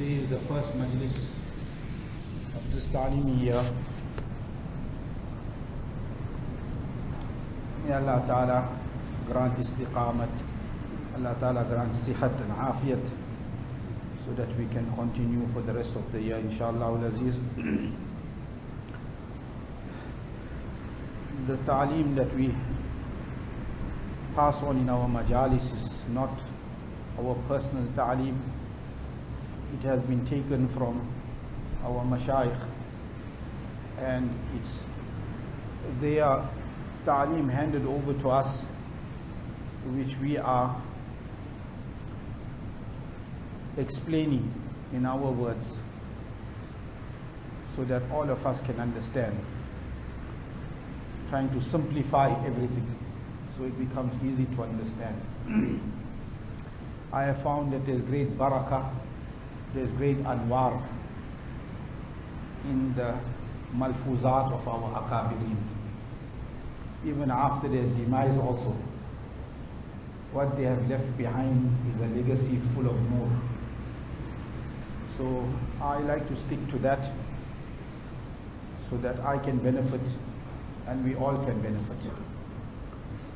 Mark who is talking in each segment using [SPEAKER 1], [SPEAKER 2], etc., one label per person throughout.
[SPEAKER 1] Today is the first majlis of this ta'aleemi year. May Allah Ta'ala grant istiqamat, Allah Ta'ala grant sihat and afiyat, so that we can continue for the rest of the year, inshallah al-aziz. The ta'aleem that we pass on in our majalis is not our personal ta'aleem. It has been taken from our mashayikh, and it's their ta'aleem handed over to us, which we are explaining in our words, so that all of us can understand, trying to simplify everything so it becomes easy to understand. I have found that there's great barakah, there's great anwar in the malfuzat of our akabirin. Even after their demise also, what they have left behind is a legacy full of nur. So I like to stick to that, so that I can benefit and we all can benefit.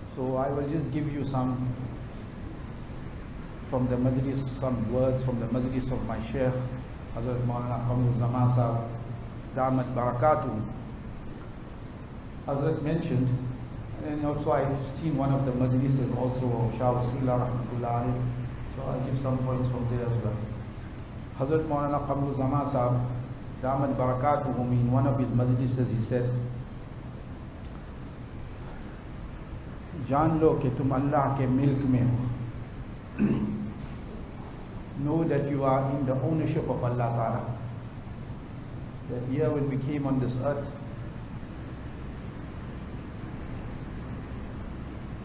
[SPEAKER 1] So I will just give you some from the majlis, some words from the majlis of my Shaykh, Hazrat Maulana Qamar Zaman Sahab, Damat Barakatuh. Hazrat mentioned, and also I've seen one of the majlises also of Shah Rasulullah Rahmatullah alayhi, so I'll give some points from there as well. Hazrat Maulana Qamar Zaman Sahab, Damat Barakatuh, in one of his majlises he said, जान लो कि तुम अल्लाह के milk में हो. Know that you are in the ownership of Allah Ta'ala. That here when we came on this earth,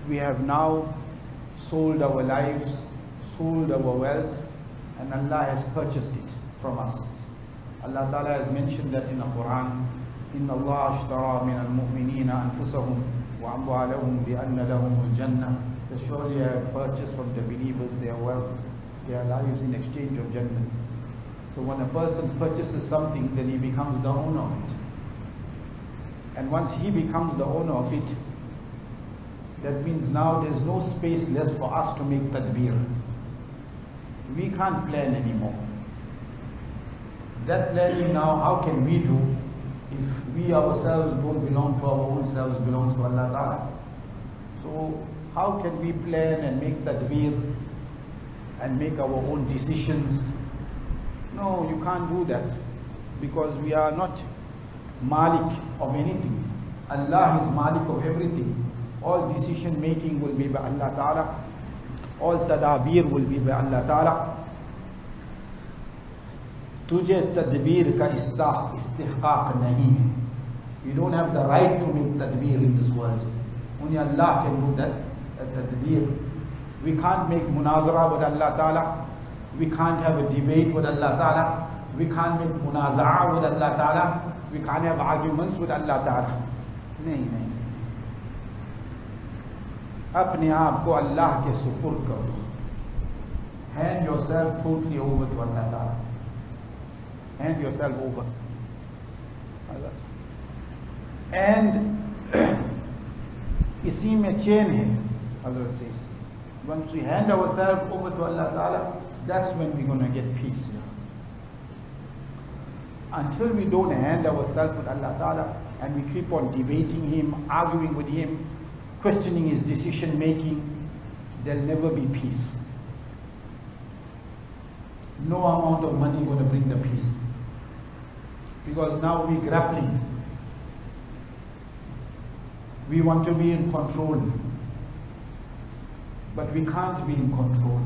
[SPEAKER 1] we have now sold our lives, sold our wealth, and Allah has purchased it from us. Allah Ta'ala has mentioned that in the Quran, إِنَّ اللَّهَ اشْتَرَى مِنَ الْمُؤْمِنِينَ أَنفُسَهُمْ وَأَمْوَالَهُمْ بِأَنَّ لَهُمُ الْجَنَّةِ. That surely I have purchased from the believers their wealth, their lives in exchange of Jannah. So when a person purchases something, then he becomes the owner of it. And once he becomes the owner of it, that means now there's no space left for us to make tadbir. We can't plan anymore. That planning now, how can we do if we ourselves don't belong to our own selves, belongs to Allah Ta'ala? So how can we plan and make tadbir and make our own decisions? No, you can't do that, because we are not Malik of anything. Allah is Malik of everything. All decision making will be by Allah Ta'ala. All tadabir will be by Allah Ta'ala. Tujhe tadbir ka istihqaq nahi hai. You don't have the right to make tadbir in this world. Only Allah can do that tadbir. We can't make munazara with Allah Ta'ala. We can't have a debate with Allah Ta'ala. We can't make munaza'a with Allah Ta'ala. We can't have arguments with Allah Ta'ala. नहीं. अपने आप को अल्लाह के सुपुर्द करो. Hand yourself totally over to Allah Ta'ala. Hand yourself over. And इसी में चैन है, Hazrat says. Once we hand ourselves over to Allah Ta'ala, that's when we're going to get peace. Until we don't hand ourselves with Allah Ta'ala and we keep on debating Him, arguing with Him, questioning His decision making, there'll never be peace. No amount of money is going to bring the peace. Because now we're grappling. We want to be in control. But we can't be in control,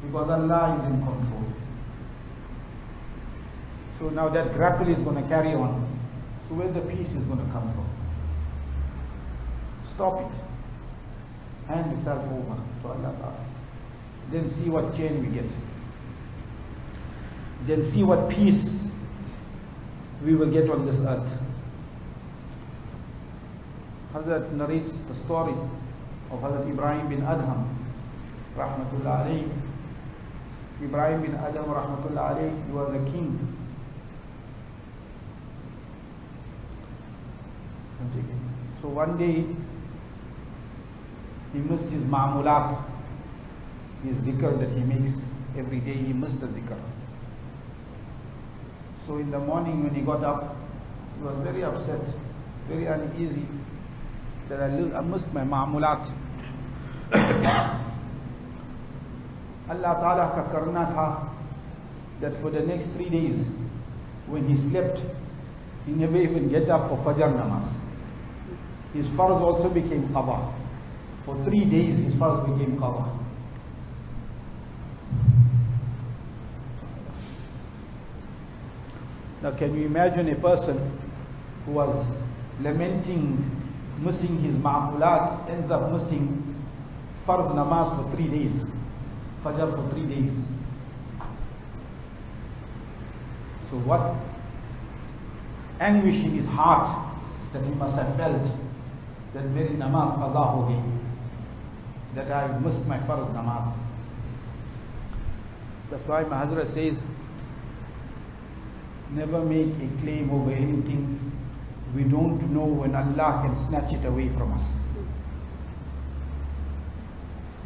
[SPEAKER 1] because Allah is in control. So now that grapple is going to carry on. So where the peace is going to come from? Stop it. Hand yourself over to Allah Ta'ala. Then see what change we get. Then see what peace we will get on this earth. Hazrat narrates the story of Hazrat Ibrahim bin Adham, rahmatullah alayhi, Ibrahim bin Adam rahmatullah alayhi, he was a king. So one day he missed his ma'amulat, his zikr that he makes every day. He missed the zikr. So in the morning when he got up, he was very upset, very uneasy that I missed my ma'amulat. Allah Ta'ala ka karna tha that for the next 3 days when he slept, he never even get up for Fajr namaz. His farz also became qada. For 3 days his farz became qada. Now can you imagine a person who was lamenting missing his ma'amulat, ends up missing farz namaz for 3 days, Fajr for 3 days. So what anguish in his heart that he must have felt, that very namaz qaza ho gayi, that I missed my farz namaz. That's why my Hazrat says, never make a claim over anything. We don't know when Allah can snatch it away from us.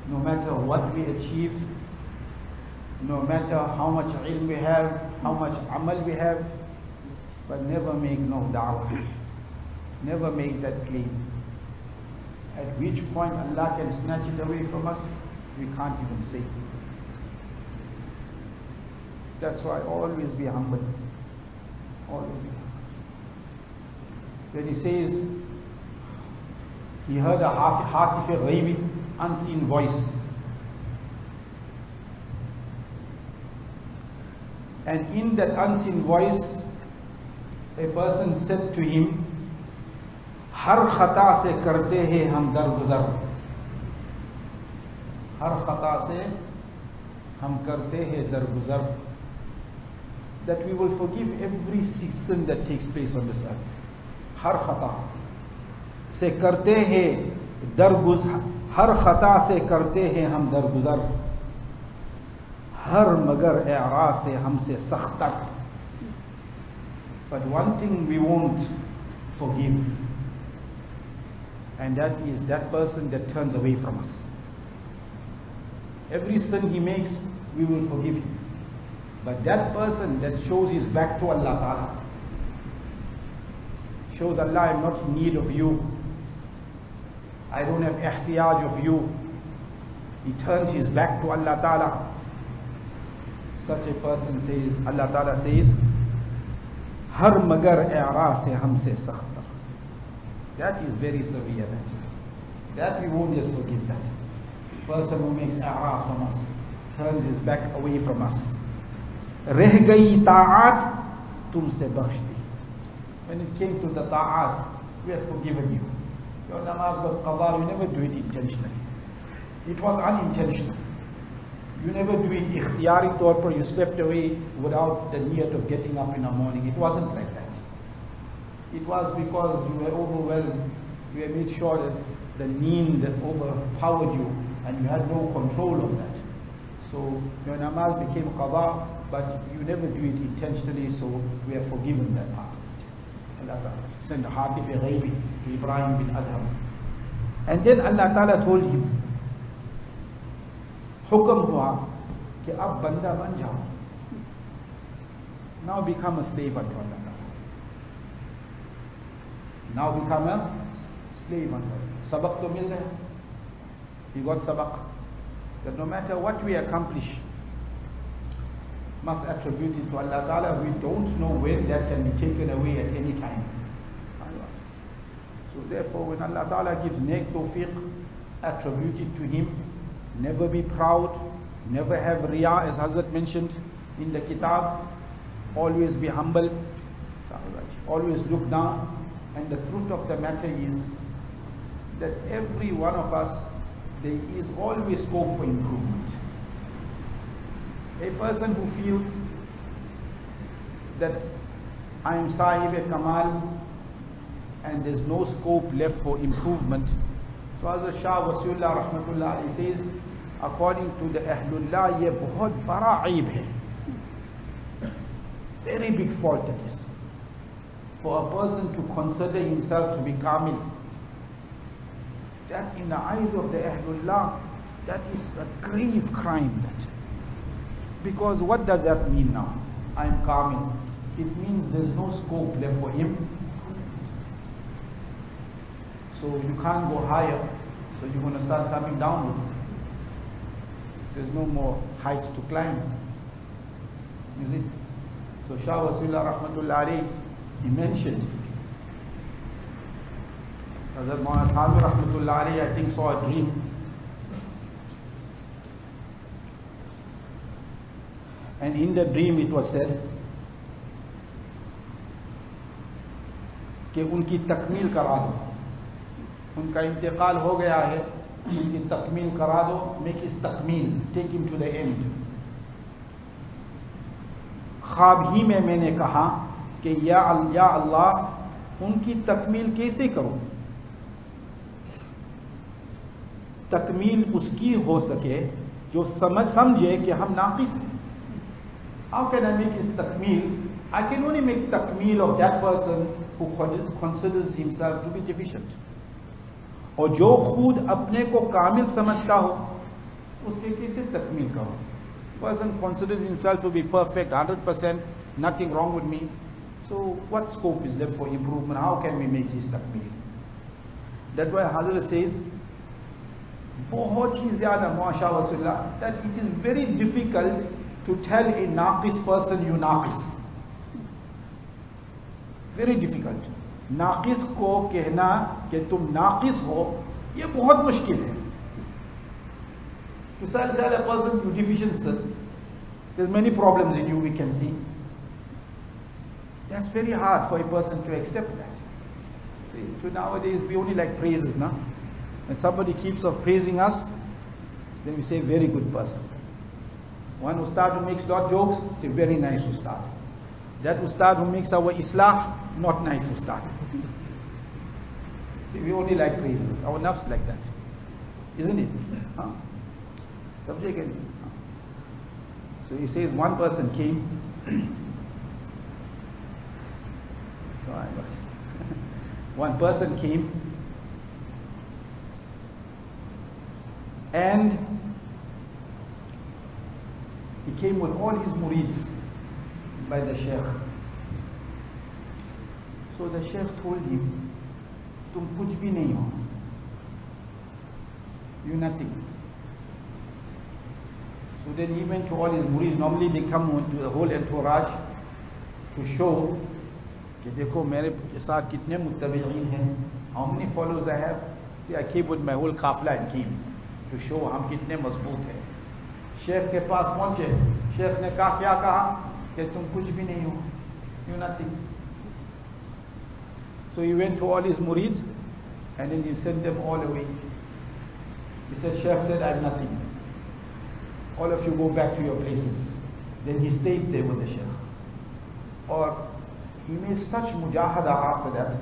[SPEAKER 1] No matter what we achieve, no matter how much ilm we have, how much amal we have, but never make no da'wah. Never make that claim. At which point Allah can snatch it away from us, we can't even say. That's why always be humble. Always be humble. Then he says, he heard a hatif ghaibi, unseen voice. And in that unseen voice, a person said to him, Har khata se karte hai hum darguzar. Har khata se hum karte hai darguzar. That we will forgive every sin that takes place on this earth. Har khata se karte hai darguzar. Har khata se karte hai hum darguzar. Har magar i'ra se humse sakhtar. But one thing we won't forgive, and that is that person that turns away from us. Every sin he makes, we will forgive him. But that person that shows his back to Allah Ta'ala, shows Allah, I'm not in need of you, I don't have ihtiyaj of you, he turns his back to Allah Ta'ala. Such a person says, Allah Ta'ala says, Har magar i'ra se humse sakhtar. That is very severe. That we won't just forgive that. Person who makes i'ra from us, turns his back away from us. Reh gayi ta'at tumse bakhsh di. When it came to the ta'at, we have forgiven you. Your namaz got qadar, you never do it intentionally. It was unintentional. You never do it ikhtiyari taur par, you slept away without the niyat of getting up in the morning. It wasn't like that. It was because you were overwhelmed. You had made sure that the need overpowered you and you had no control of that. So your namaz became qada, but you never do it intentionally, so we are forgiven that part of it. Allah Ta'ala sent a hatif ghaibi to Ibrahim bin Adham. And then Allah Ta'ala told him, Hukam hua कि अब बंदा बन जाओ. Now become a slave unto Allah. Now become a slave unto Allah. Sabak to mil gaya. He got sabak. That no matter what we accomplish, must attribute it to Allah Ta'ala. We don't know when that can be taken away at any time. So therefore, when Allah Ta'ala gives nek tawfiq, attribute it to Him. Never be proud, never have riya, as Hazrat mentioned in the kitab. Always be humble, always look down. And the truth of the matter is that every one of us, there is always scope for improvement. A person who feels that I am Sahib Kamal and there's no scope left for improvement. So Hazrat Shah Wasiullah Rahmatullah he says, according to the Ahlullah, ye bahut bada aib hai. Very big fault that is. For a person to consider himself to be kamil, that's in the eyes of the Ahlullah, that is a grave crime. That, because what does that mean now? I'm kamil. It means there's no scope left for him. So you can't go higher. So you're going to start coming downwards. There's no more heights to climb. You see? So Shah Wasilullah Rahmatullah alayhi, he mentioned, Hazrat Maulana Thamir Rahmatullah alayhi, I think, saw a dream. And in the dream it was said कि उनकी तकमील करा दो, उनका इंतकाल हो गया है, उनकी तकमील करा दो, make his तकमील, take him to the end. ख्वाब ही में मैंने कहा कि या अल्लाह उनकी तकमील कैसे करूं? तकमील उसकी हो सके जो समझे कि हम नाकिस हैं. How can I make his takmeel? I can only make takmeel of that person who considers himself to be deficient. और जो खुद अपने को कामिल समझता हो, उसके कैसे तकमील करो? Person considers himself to be perfect, 100%, nothing wrong with me. So what scope is left for improvement? How can we make his takmeel? That's why Hazrat says, बहुत ही ज़्यादा माशाअल्लाह, that it is very difficult to tell a naqis person you naqis. Very difficult. नाकिस को कहना कि तुम नाकिस हो, ये बहुत मुश्किल है. To tell a person you deficient still, there's many problems in you we can see. That's very hard for a person to accept that. See, so nowadays we only like praises, no? When somebody keeps on praising us, then we say very good person. One ustad who makes lot jokes, say very nice ustad. That ustad who makes our islah, not nice ustad. See, we only like praises. Our nafs like that, isn't it? Huh? Subject and so he says one person came. So I got one person came and he came with all his murids by the sheikh. So the sheikh told him, तुम कुछ भी नहीं हो, you nothing. So then he went to all his murids. Normally they come to the whole entourage to show कि देखो मेरे साथ कितने मुत्तबईन हैं, how many followers I have. See, I came with my whole kafla and came to show हम कितने मजबूत हैं. शेख के पास पहुंचे, शेख ने कहा क्या कहा कि तुम कुछ भी नहीं हो, you nothing. So he went to all his murids and then he sent them all away. He said, Sheikh said, I'm nothing. All of you go back to your places. Then he stayed there with the Sheikh. Or he made such mujahada after that,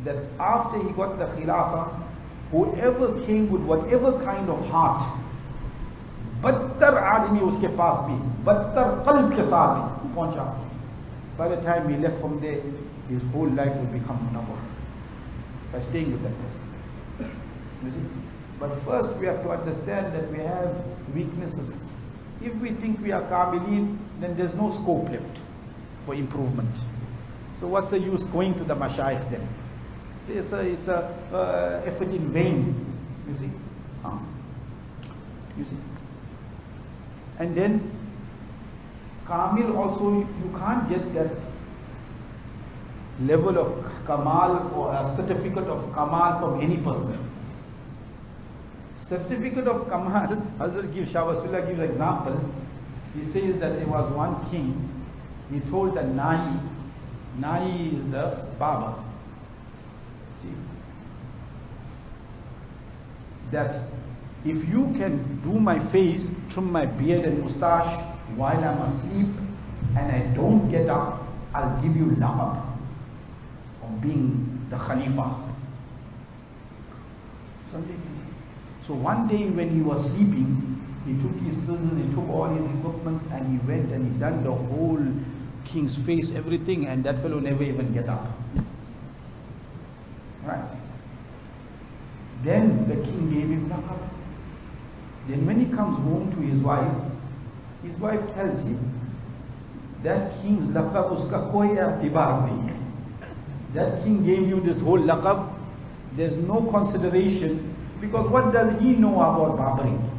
[SPEAKER 1] that after he got the khilafah, whoever came with whatever kind of heart, बदतर आदमी उसके पास भी, बदतर कल्ब के साथ भी पहुंचा. By the time he left from there, his whole life will become munawwar by staying with that person. You see? But first we have to understand that we have weaknesses. If we think we are kamilin, then there's no scope left for improvement. So what's the use going to the mashayikh then? It's a effort in vain. You see? You see? And then kamil also, you can't get that level of kamal or a certificate of kamal from any person. Certificate of kamal, Hazrat gives, Shah Wasilullah gives example. He says that there was one king, he told the Nai is the barber. See, that if you can do my face, trim my beard and moustache while I'm asleep and I don't get up, I'll give you laqab of being the Khalifa. So one day when he was sleeping, He took his scissors, he took all his equipment, and he went and he done the whole king's face, everything, and that fellow never even get up. Right. Then the king gave him laqab. Then when he comes home to his wife tells him, that king's laqab uska koi i'tibar nahi hai. That king gave you this whole laqab, there's no consideration, because what does he know about barbering?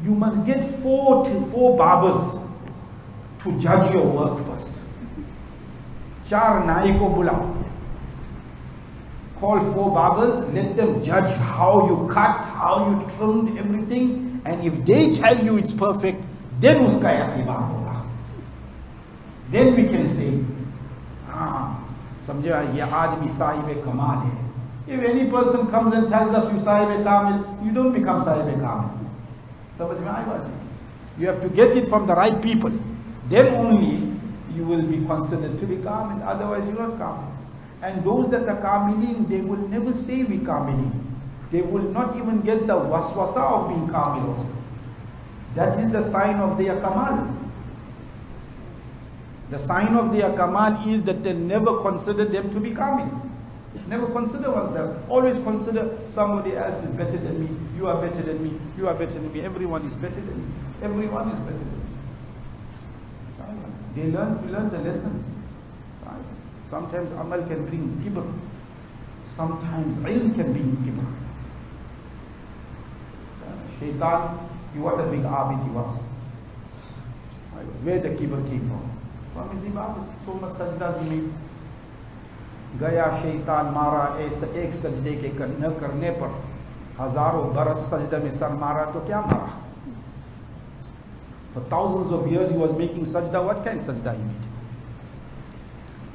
[SPEAKER 1] You must get four barbers to judge your work first. Char naai ko bulao. Call 4 barbers, let them judge how you cut, how you trimmed everything, and if they tell you it's perfect, then uska i'tibar hoga. Then we can say, samjha ye aadmi sahib kamal hai. If any person comes and tells us you sahib kamil, you don't become sahib kamil. Samajh mein aayi baat? You have to get it from the right people. Then only you will be considered to be kamil. Otherwise you are not kamil. And those that are kamilin, they will never say we kamilin. They will not even get the waswasa of being kamil also. That is the sign of their kamal. The sign of their kamal is that they never consider them to be kamil. Never consider oneself. Always consider somebody else is better than me. You are better than me. You are better than me. Everyone is better than me. Everyone is better than me. We learn the lesson. Sometimes amal can bring kibr. Sometimes ilm can bring kibr. Shaitan, what a big abid he was. Where the kibr came from? From his ibadat. So much sajda he made. Gaya shaitan mara aisa ek sajde ke न करने पर हजारों बरस sajda में sir मारा तो क्या मारा? For thousands of years he was making sajda. What kind of sajda he made?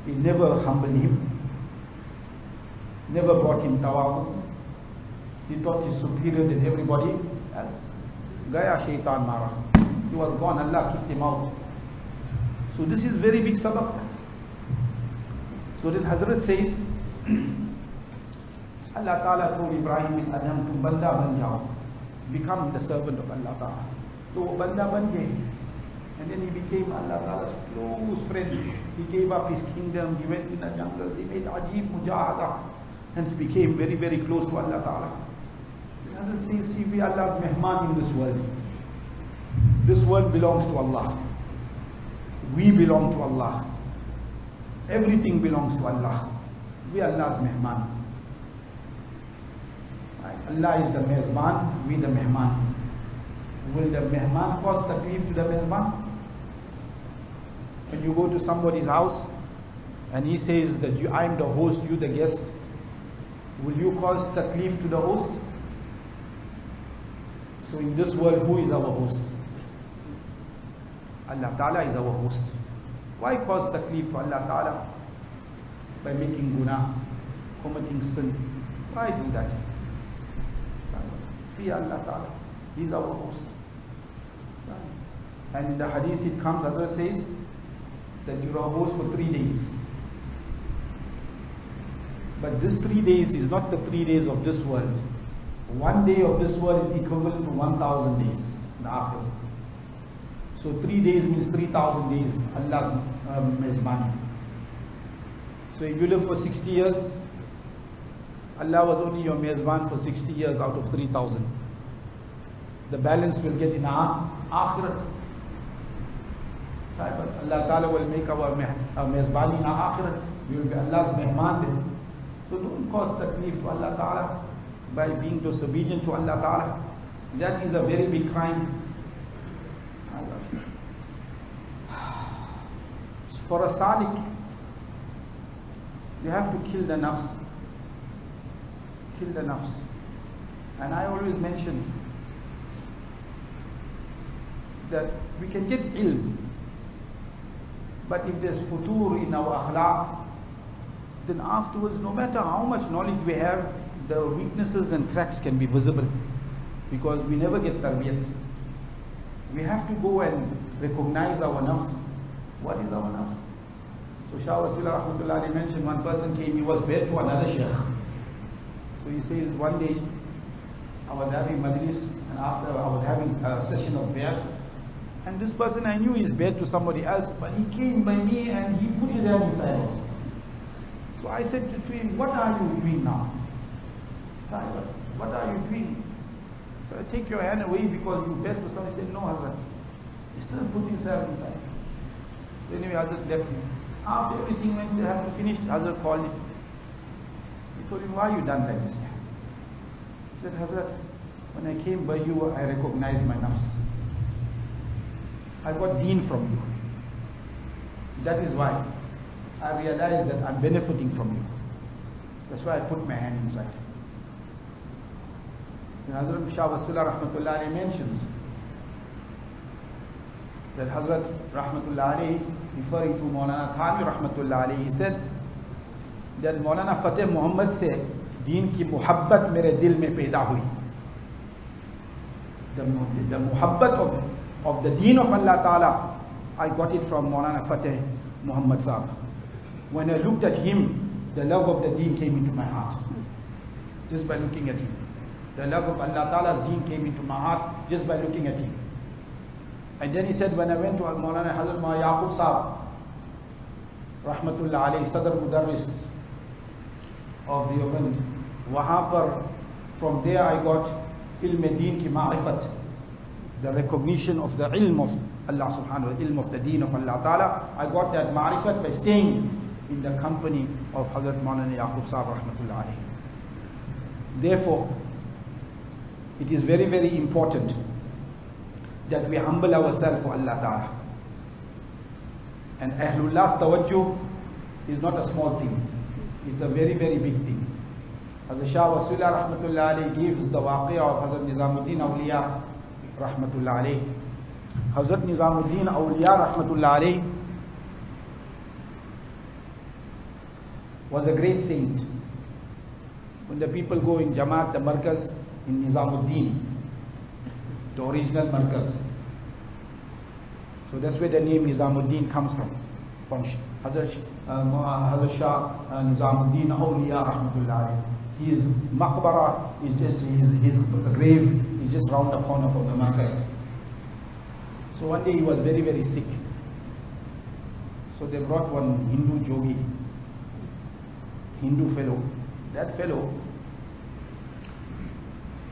[SPEAKER 1] He never humbled him, never brought him tawadu. He thought he's superior than everybody else. Gaya shaitan mara. He was gone, Allah kicked him out. So this is very big sabak. So then Hazrat says, Allah Ta'ala told Ibrahim bin Adam, tum banda ban jao. Become the servant of Allah Ta'ala. So banda ban gaye. And then he became Allah Ta'ala's close friend. He gave up his kingdom, he went in the jungles, he made ajib mujahada, and he became very, very close to Allah Ta'ala. He doesn't say, see, we are Allah's mehman in this world. This world belongs to Allah. We belong to Allah. Everything belongs to Allah. We are Allah's mehman. Allah is the mezban, we the mehman. Will the mehman cause taklif to the mezban? When you go to somebody's house and he says that I am the host, you the guest, will you cause taklif to the host? So in this world, who is our host? Allah Ta'ala is our host. Why cause taklif to Allah Ta'ala? By making guna, committing sin. Why do that? Fear Allah Ta'ala. He is our host. And in the hadith it comes, Hazrat says, that you are a host for 3 days. But this 3 days is not the 3 days of this world. 1 day of this world is equivalent to 1,000 days in the akhirah. So 3 days means 3,000 days, Allah's mezbani. So if you live for 60 years, Allah was only your mezban for 60 years out of 3,000. The balance will get in our akhirat. Allah Ta'ala will make our mezbani in our akhirat. We will be Allah's mehman then. So don't cause taklif to Allah Ta'ala by being disobedient to Allah Ta'ala. That is a very big crime. For a salik, you have to kill the nafs. Kill the nafs. And I always mention that we can get ill, but if there's futur in our akhlaq, then afterwards, no matter how much knowledge we have, the weaknesses and cracks can be visible, because we never get tarbiyat. We have to go and recognize our nafs. What is our nafs? So Shah Rasulullah Rahmatullahi mentioned one person came, he was bad to another sheikh. So he says, one day I was having majlis, and after I was having a session of bayat, and this person, I knew is bayat to somebody else, but he came by me and he put his hand inside also. So I said to him, what are you doing now? What are you doing? So I take your hand away because you bayat to somebody. He said, no, Hazrat. He still put himself inside. So anyway, Hazrat left me. After everything went to have to finish, Hazrat called him. He told him, why you done like this? He said, Hazrat, when I came by you, I recognized my nafs. I got deen from you. That is why I realized that I'm benefiting from you. That's why I put my hand inside. And Hazrat Shah Wasila Rahmatullah Alayhi mentions that Hazrat Rahmatullah Alayhi, referring to Maulana Thani Rahmatullah Alayhi, he said that Maulana Fateh Muhammad se deen ki muhabbat mere dil mein paida hui. The muhabbat of the deen of Allah Ta'ala, I got it from Maulana Fateh Muhammad Sahib. When I looked at him, the love of the deen came into my heart. Just by looking at him. The love of Allah Ta'ala's deen came into my heart just by looking at him. And then he said, when I went to Maulana Hazrat Mufti Yacoob Sahib, Rahmatullah Alayhi, Sadr Mudarris of the Deoband, wahan par, from there I got ilm deen ki ma'rifat, the recognition of the ilm of Allah subhanahu wa ta'ala, ilm of the deen of Allah ta'ala. I got that ma'rifat by staying in the company of Hazrat Maulana Yacoob Sahib Rahmatullah Alayhi. Therefore, it is very, very important that we humble ourselves for Allah Ta'ala. And Ahlullah's tawajjuh is not a small thing. It's a very, very big thing. Hazrat Shah Wasila Rahmatullah Alayhi gives the waqia of Hazrat Nizamuddin Awliya Rahmatullah Alayhi. Hazrat Nizamuddin Awliya Rahmatullah Alayhi was a great saint. When the people go in Jamaat, the Markaz in Nizamuddin, the original Markaz. So that's where the name Nizamuddin comes from Hazrat Shah Nizamuddin Awliya Rahmatullah Alayhi. His maqbara is just, his grave is just round the corner from the Markaz. So one day he was very, very sick. So they brought one Hindu jogi, Hindu fellow. That fellow,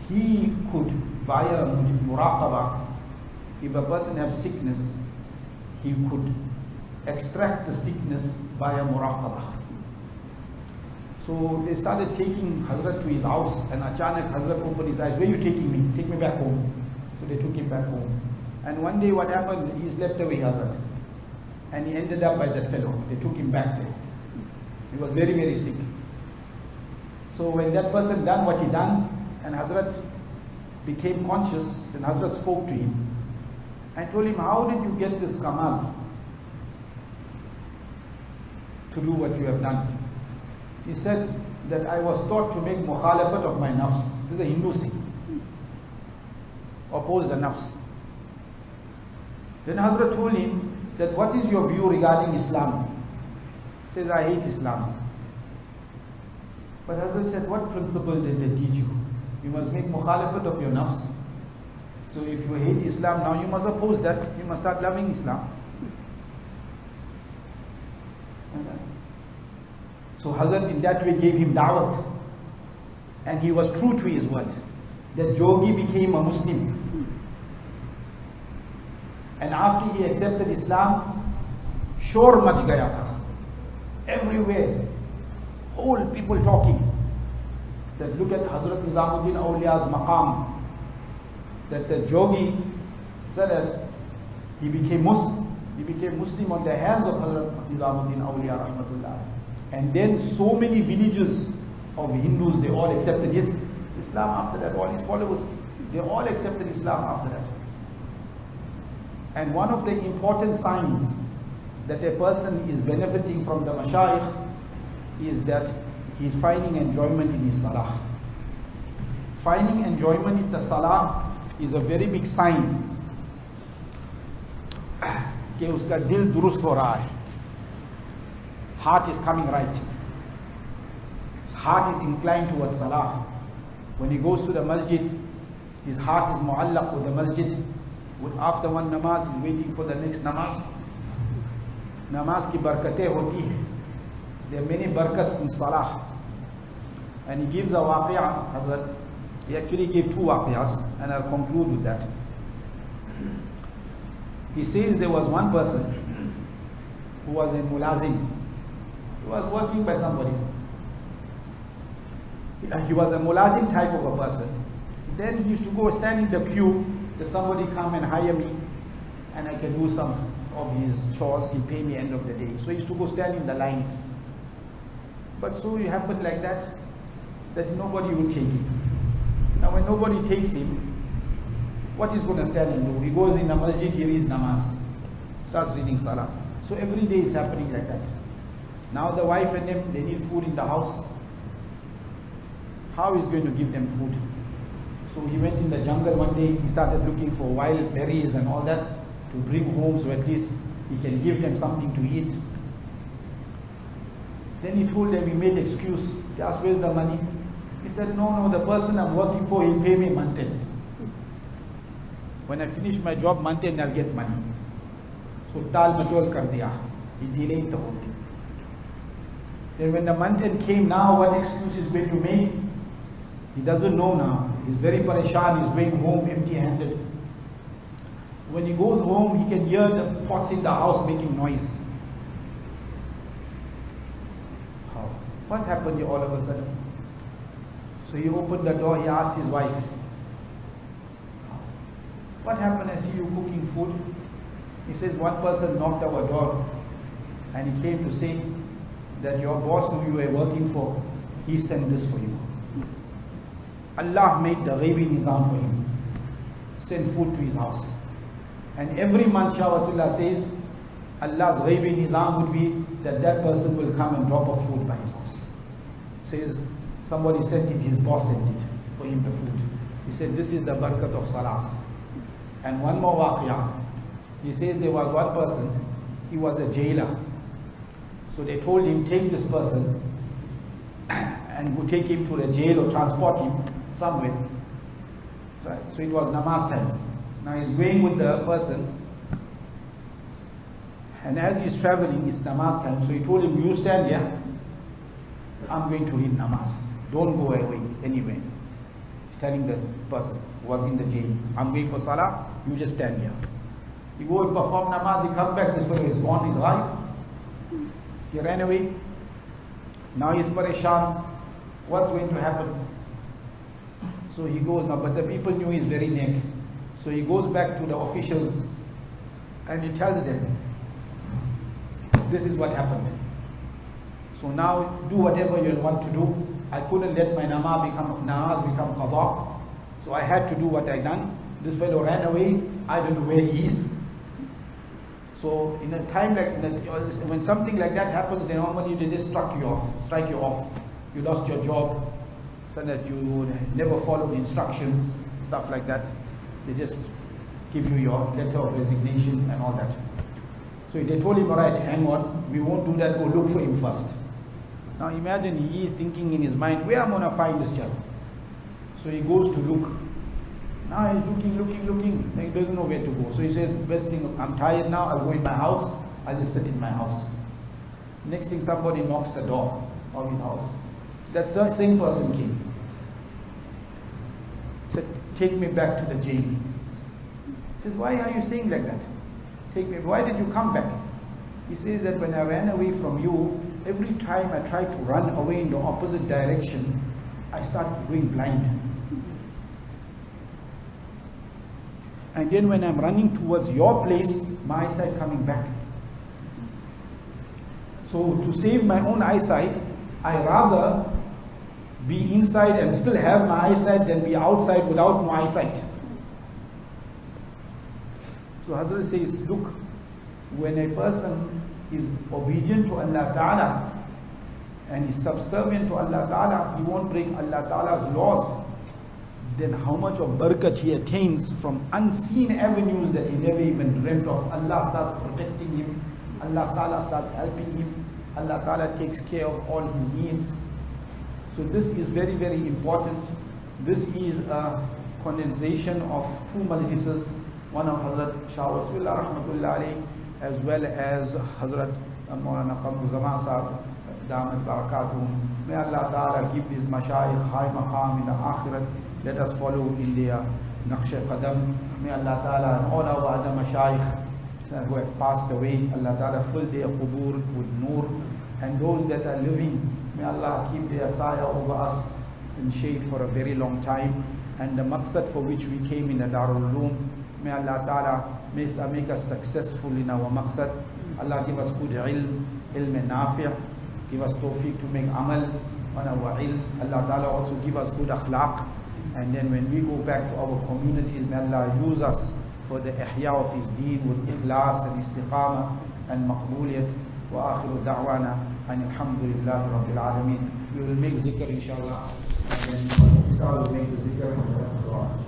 [SPEAKER 1] he could, via muraqabah, if a person has sickness, he could extract the sickness via muraqabah. So they started taking Hazrat to his house, and achanak Hazrat opened his eyes, where are you taking me? Take me back home. So they took him back home. And one day what happened, he slept away, Hazrat. And he ended up by that fellow. They took him back there. He was very, very sick. So when that person done what he done, and Hazrat became conscious, then Hazrat spoke to him and told him, how did you get this kamal to do what you have done? He said that I was taught to make mukhalafat of my nafs. This is a Hindu thing. Oppose the nafs. Then Hazrat told him that what is your view regarding Islam? He says, I hate Islam. But Hazrat said, what principle did they teach you? You must make mukhalafat of your nafs. So if you hate Islam now, you must oppose that. You must start loving Islam. So Hazrat in that way gave him da'wat. And he was true to his word. That Jogi became a Muslim. And after he accepted Islam, shor mach gaya tha. Everywhere. Whole people talking. That look at Hazrat Nizamuddin Awliya's maqam. That the Jogi said that he became Muslim. He became Muslim on the hands of Hazrat Nizamuddin Awliya Rahmatullah. And then so many villages of Hindus, they all accepted his Islam after that. All his followers, they all accepted Islam after that. And one of the important signs that a person is benefiting from the mashayikh is that he is finding enjoyment in his salah. Finding enjoyment in the salah is a very big sign कि उसका दिल दुरुस्त हो रहा है. Heart is coming right. Heart is inclined towards salah. When he goes to the masjid, his heart is mu'allaq with the masjid. After one namaz, he's waiting for the next namaz. Namaz ki barakateh hoti hai. There are many barakats in salah. And he gives a waqi'ah, Hazrat. He actually gave two waqiyahs, and I'll conclude with that. He says there was one person who was a mulazim. He was working by somebody. He was a mulazim type of a person. Then he used to go stand in the queue. There's somebody come and hire me, and I can do some of his chores. He pay me end of the day. So he used to go stand in the line. But so it happened like that nobody would take him. Now when nobody takes him, what he's going to stand and do? He goes in the masjid, he reads namaz, starts reading salah. So every day it's happening like that. Now the wife and them, they need food in the house. How is going to give them food? So he went in the jungle one day, he started looking for wild berries and all that to bring home, so at least he can give them something to eat. Then he told them, he made excuse. He asked, where's the money? He said, no, the person I'm working for, he'll pay me month end. When I finish my job, month end, I'll get money. So tal matol kar diya. He delayed the whole thing. Then when the month end came, now what excuse is going to make? He doesn't know now. He's very pareshan, he's going home empty-handed. When he goes home, he can hear the pots in the house making noise. How? What happened here all of a sudden? So he opened the door, he asked his wife, what happened? I see you cooking food. He says, one person knocked our door and he came to say that your boss who you were working for, he sent this for you. Allah made the ghaibi nizam for him. Send food to his house. And every month Shah Rasulullah says, Allah's ghaibi nizam would be that person will come and drop off food by his house. Says, somebody sent it, his boss sent it for him the food. He said, this is the barakat of salah. And one more waqiyah. He says there was one person, he was a jailer. So they told him, take this person and go take him to the jail or transport him somewhere. So it was namaz time. Now he's going with the person, and as he's traveling, it's namaz time. So he told him, you stand here, I'm going to read namaz. Don't go away anywhere. He's telling the person who was in the jail, I'm going for salah, you just stand here. He go and perform namaz, he comes back, this fellow is gone, he's gone. He ran away. Now he's pareshan. What's going to happen? So he goes now, but the people knew he's very neck. So he goes back to the officials and he tells them, this is what happened. So now do whatever you want to do. I couldn't let my namaz become qadha. So I had to do what I done. This fellow ran away. I don't know where he is. So in a time like that, when something like that happens, they normally they just strike you off. You lost your job, so that you never followed instructions, stuff like that. They just give you your letter of resignation and all that. So they told him, all right, hang on, we won't do that, go look for him first. Now imagine he is thinking in his mind, where am I going to find this child? So he goes to look. Now he's looking, he doesn't know where to go. So he says, best thing, I'm tired now, I'll go in my house, I'll just sit in my house. Next thing, somebody knocks the door of his house. That same person came. Said, take me back to the jail. He says, why are you saying like that? Why did you come back? He says that when I ran away from you, every time I tried to run away in the opposite direction, I started going blind. And then when I'm running towards your place, my eyesight coming back. So to save my own eyesight, I rather be inside and still have my eyesight than be outside without no eyesight. So Hazrat says, look, when a person is obedient to Allah Ta'ala and is subservient to Allah Ta'ala, he won't break Allah Ta'ala's laws. Then how much of barakat he attains from unseen avenues that he never even dreamt of. Allah starts protecting him, Allah Ta'ala starts helping him, Allah Ta'ala takes care of all his needs. So this is very, very important. This is a condensation of two majlises, one of Hazrat Shah Wasfullah Rahmatullah Ali, as well as Hazrat Maulana Qamar Zaman Sahib Damat Barakatuhum. May Allah Ta'ala give these mashayikh high maqam in the akhirat. Let us follow in their naqsh qadam. May Allah Ta'ala and all our other mashayikh who have passed away, Allah Ta'ala fill their qubur with nur, and those that are living, may Allah keep their sayah over us in shade for a very long time. And the maqsad for which we came in the Darul Uloom, may Allah Ta'ala make us successful in our maqsad. Allah give us good ilm nafi', give us tawfiq to make amal on our ilm. Allah Ta'ala also give us good akhlaq. And then when we go back to our communities, may Allah use us for the ihya of His deen with ikhlas and istiqamah and maqbuliyat. Wa akhiru da'wana and alhamdulillahi rabbil alameen. We will make zikr inshallah. And then Isa will make the zikr.